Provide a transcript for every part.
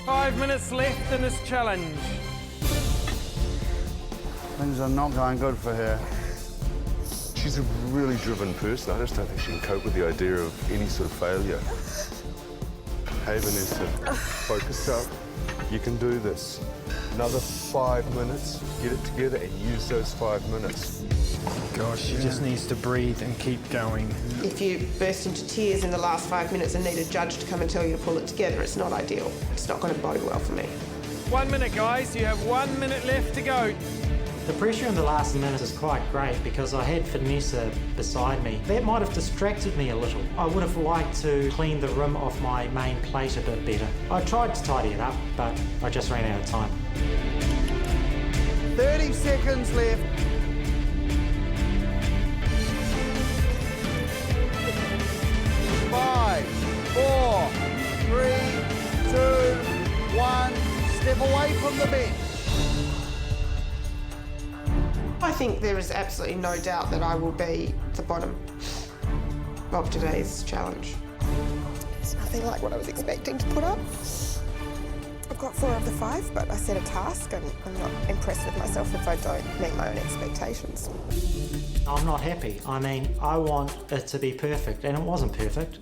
5 minutes left in this challenge. Things are not going good for her. She's a really driven person. I just don't think she can cope with the idea of any sort of failure. Hey, Vanessa, focus up. You can do this. Another 5 minutes. Get it together and use those 5 minutes. Gosh, she just needs to breathe and keep going. If you burst into tears in the last 5 minutes and need a judge to come and tell you to pull it together, it's not ideal. It's not going to bode well for me. 1 minute, guys. You have 1 minute left to go. The pressure in the last minute is quite great because I had Vanessa beside me. That might have distracted me a little. I would have liked to clean the rim off my main plate a bit better. I tried to tidy it up, but I just ran out of time. 30 seconds left. Five, four, three, two, one. Step away from the bench. I think there is absolutely no doubt that I will be the bottom of today's challenge. It's nothing like what I was expecting to put up. I've got 4 of the 5, but I set a task and I'm not impressed with myself if I don't meet my own expectations. I'm not happy. I mean, I want it to be perfect, and it wasn't perfect.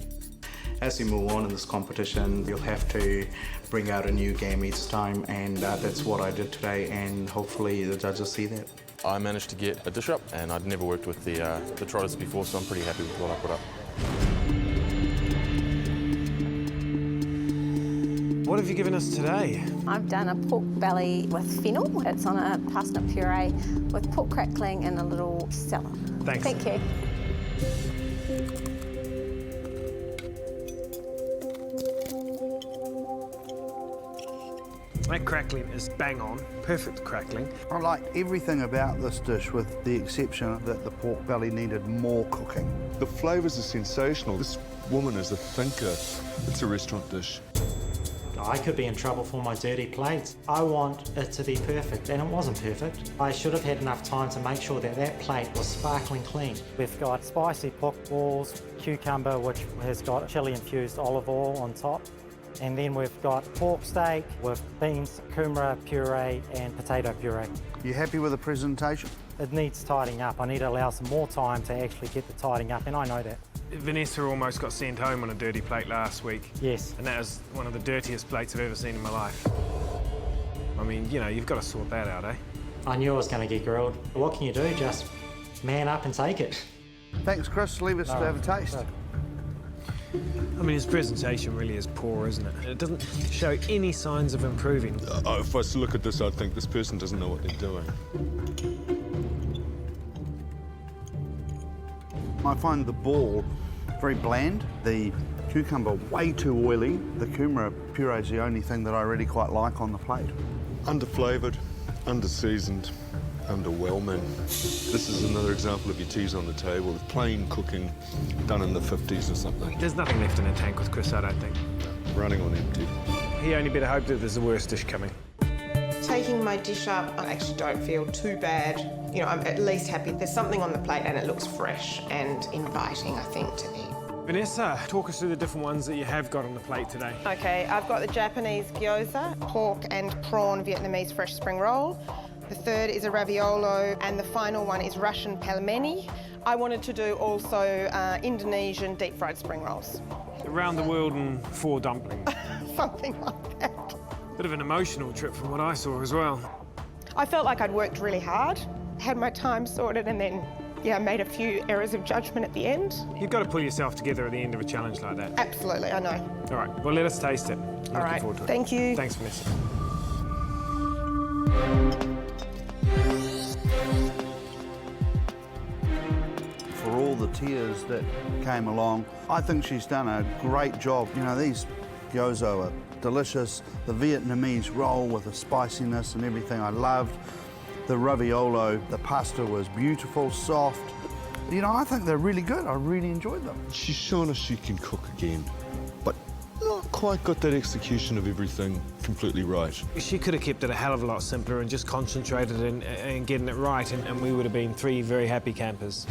As you move on in this competition, you'll have to bring out a new game each time, and that's what I did today, and hopefully the judges see that. I managed to get a dish up, and I'd never worked with the trotters before, so I'm pretty happy with what I put up. What have you given us today? I've done a pork belly with fennel. It's on a parsnip puree with pork crackling and a little salad. Thanks. Thank you. That crackling is bang on. Perfect crackling. I liked everything about this dish with the exception that the pork belly needed more cooking. The flavours are sensational. This woman is a thinker. It's a restaurant dish. I could be in trouble for my dirty plates. I want it to be perfect, and it wasn't perfect. I should have had enough time to make sure that that plate was sparkling clean. We've got spicy pork balls, cucumber, which has got chili-infused olive oil on top. And then we've got pork steak with beans, kumara puree and potato puree. You happy with the presentation? It needs tidying up. I need to allow some more time to actually get the tidying up, and I know that. Vanessa almost got sent home on a dirty plate last week. Yes. And that was one of the dirtiest plates I've ever seen in my life. I mean, you know, you've got to sort that out, eh? I knew I was going to get grilled. What can you do? Just man up and take it. Thanks, Chris. Leave us to have a taste. I mean, his presentation really is poor, isn't it? It doesn't show any signs of improving. If I was to look at this, I'd think this person doesn't know what they're doing. I find the ball very bland, the cucumber way too oily. The kumara puree is the only thing that I really quite like on the plate. Under-flavoured, under-seasoned, underwhelming. This is another example of your teas on the table, with plain cooking done in the 50s or something. There's nothing left in the tank with Chris, I don't think. Running on empty. He only better hope that there's a worse dish coming. Taking my dish up, I actually don't feel too bad. You know, I'm at least happy there's something on the plate and it looks fresh and inviting, I think, to eat. Vanessa, talk us through the different ones that you have got on the plate today. Okay, I've got the Japanese gyoza, pork and prawn Vietnamese fresh spring roll. The third is a raviolo, and the final one is Russian pelmeni. I wanted to do also Indonesian deep-fried spring rolls. Around the world in 4 dumplings. Something like that. Bit of an emotional trip from what I saw as well. I felt like I'd worked really hard, had my time sorted, and then, yeah, made a few errors of judgment at the end. You've got to pull yourself together at the end of a challenge like that. Absolutely, I know. All right, well, let us taste it. I'm All looking right, forward to it. thank you. Thanks, Vanessa. For all the tears that came along, I think she's done a great job. You know, these gyoza are delicious. The Vietnamese roll with the spiciness and everything I loved. The raviolo, the pasta was beautiful, soft. You know, I think they're really good. I really enjoyed them. She's shown us she can cook again, but not quite got that execution of everything completely right. She could have kept it a hell of a lot simpler and just concentrated in getting it right, and we would have been 3 very happy campers.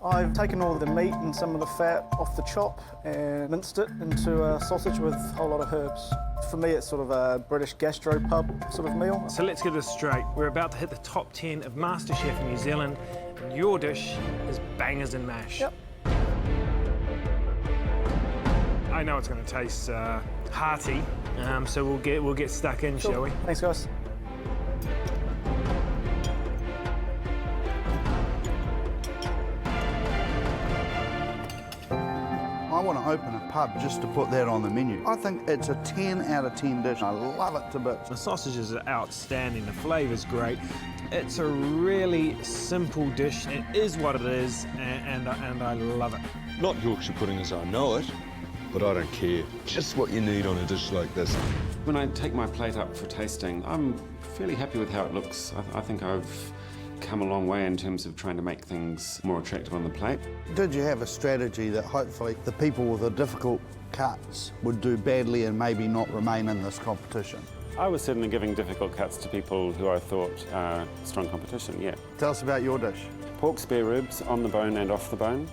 I I've taken all the meat and some of the fat off the chop and minced it into a sausage with a whole lot of herbs. For me, it's sort of a British gastropub sort of meal. So let's get this straight. We're about to hit the top 10 of MasterChef New Zealand, and your dish is bangers and mash. Yep. I know it's going to taste hearty, so we'll get stuck in, Sure. shall we? Thanks, guys. I want to open a pub just to put that on the menu. I think it's a 10 out of 10 dish. I love it to bits. The sausages are outstanding, the flavour's great. It's a really simple dish. It is what it is, and I love it. Not Yorkshire pudding as I know it, but I don't care. Just what you need on a dish like this. When I take my plate up for tasting, I'm fairly happy with how it looks. I think I've come a long way in terms of trying to make things more attractive on the plate. Did you have a strategy that hopefully the people with the difficult cuts would do badly and maybe not remain in this competition? I was certainly giving difficult cuts to people who I thought strong competition, yeah. Tell us about your dish. Pork spare ribs on the bone and off the bone.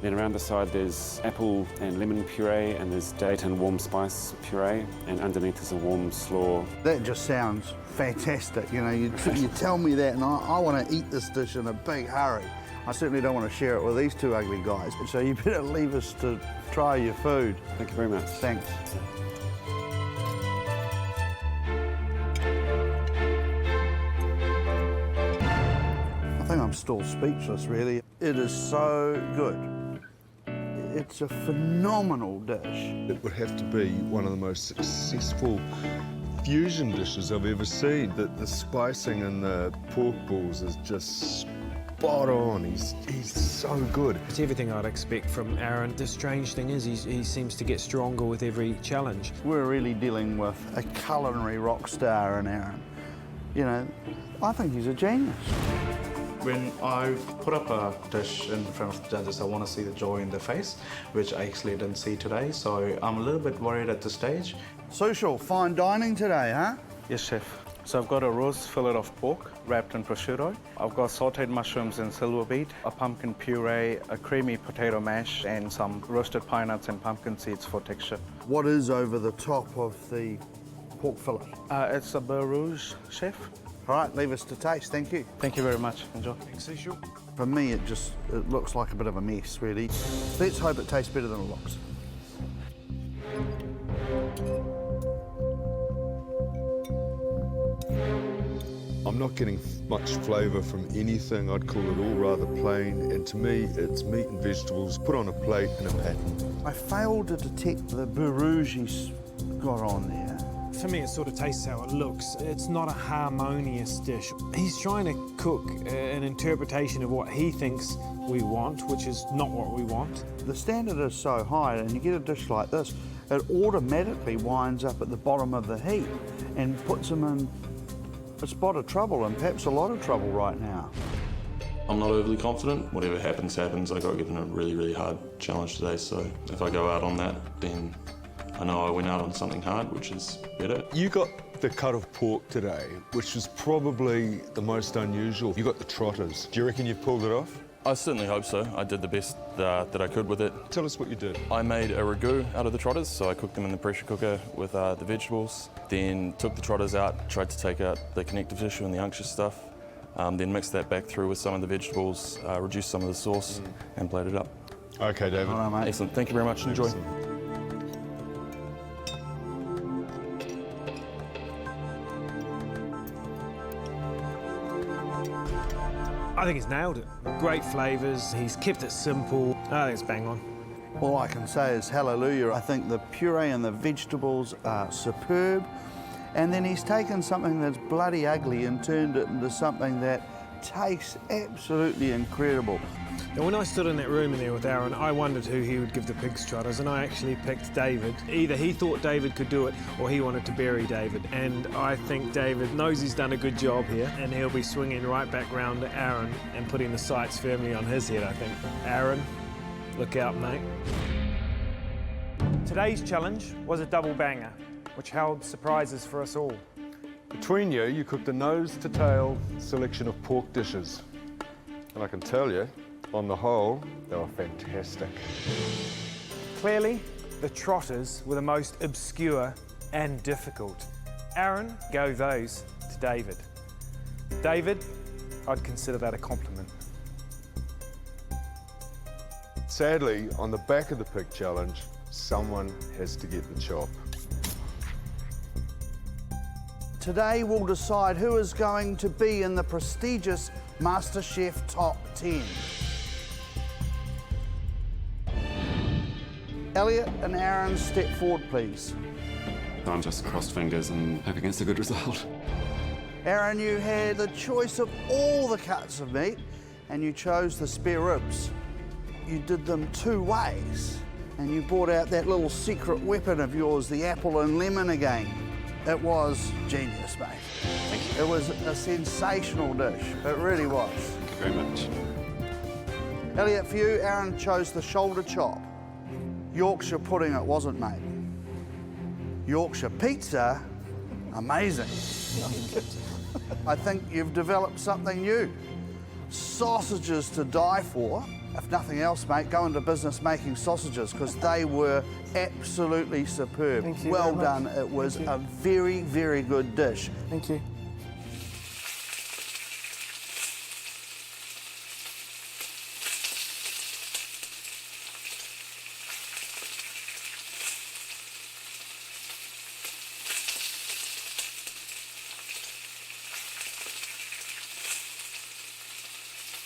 Then around the side there's apple and lemon puree, and there's date and warm spice puree, and underneath is a warm slaw. That just sounds fantastic. You know, you tell me that and I want to eat this dish in a big hurry. I certainly don't want to share it with these two ugly guys, so you better leave us to try your food. Thank you very much. Thanks. I think I'm still speechless, really. It is so good. It's a phenomenal dish. It would have to be one of the most successful fusion dishes I've ever seen. The spicing in the pork balls is just spot on. He's so good. It's everything I'd expect from Aaron. The strange thing is he seems to get stronger with every challenge. We're really dealing with a culinary rock star in Aaron. You know, I think he's a genius. When I put up a dish in front of the judges, I want to see the joy in their face, which I actually didn't see today, so I'm a little bit worried at this stage. Social, fine dining today, huh? Yes, chef. So I've got a roast fillet of pork wrapped in prosciutto. I've got sautéed mushrooms and silver beet, a pumpkin puree, a creamy potato mash, and some roasted pine nuts and pumpkin seeds for texture. What is over the top of the pork fillet? It's a beurre rouge, chef. All right, leave us to taste, thank you. Thank you very much. Enjoy. Thanks, Cecil. For me, it looks like a bit of a mess, really. Let's hope it tastes better than it looks. I'm not getting much flavour from anything. I'd call it all rather plain, and to me, it's meat and vegetables put on a plate in a pattern. I failed to detect the beurre rouge he's got on there. For me, it sort of tastes how it looks. It's not a harmonious dish. He's trying to cook an interpretation of what he thinks we want, which is not what we want. The standard is so high, and you get a dish like this, it automatically winds up at the bottom of the heap and puts him in a spot of trouble, and perhaps a lot of trouble right now. I'm not overly confident. Whatever happens, happens. I got given a really, really hard challenge today, so if I go out on that, then I know I went out on something hard, which is better. You got the cut of pork today, which was probably the most unusual. You got the trotters. Do you reckon you pulled it off? I certainly hope so. I did the best that I could with it. Tell us what you did. I made a ragu out of the trotters, so I cooked them in the pressure cooker with the vegetables, then took the trotters out, tried to take out the connective tissue and the unctuous stuff, then mixed that back through with some of the vegetables, reduced some of the sauce, and plated it up. OK, David. All right, mate. Excellent. Thank you very much. Enjoy. Excellent. I think he's nailed it. Great flavours, he's kept it simple. I think it's bang on. All I can say is hallelujah. I think the puree and the vegetables are superb. And then he's taken something that's bloody ugly and turned it into something that tastes absolutely incredible. And when I stood in that room in there with Aaron, I wondered who he would give the pig's trotters, and I actually picked David. Either he thought David could do it, or he wanted to bury David. And I think David knows he's done a good job here, and he'll be swinging right back round to Aaron and putting the sights firmly on his head, I think. Aaron, look out, mate. Today's challenge was a double banger, which held surprises for us all. Between you cooked a nose-to-tail selection of pork dishes. And I can tell you, On the whole, they were fantastic. Clearly, the trotters were the most obscure and difficult. Aaron gave those to David. David, I'd consider that a compliment. Sadly, on the back of the pig challenge, someone has to get the chop. Today we'll decide who is going to be in the prestigious MasterChef Top 10. Elliot and Aaron, step forward, please. I'm just crossed fingers and hope against a good result. Aaron, you had the choice of all the cuts of meat and you chose the spare ribs. You did them 2 ways and you brought out that little secret weapon of yours, the apple and lemon again. It was genius, mate. Thank you. It was a sensational dish. It really was. Thank you very much. Elliot, for you, Aaron chose the shoulder chop. Yorkshire pudding it wasn't, mate. Yorkshire pizza, amazing. I think you've developed something new. Sausages to die for. If nothing else, mate, go into business making sausages because they were absolutely superb. Thank you well very much. done. It was a very, very good dish. Thank you.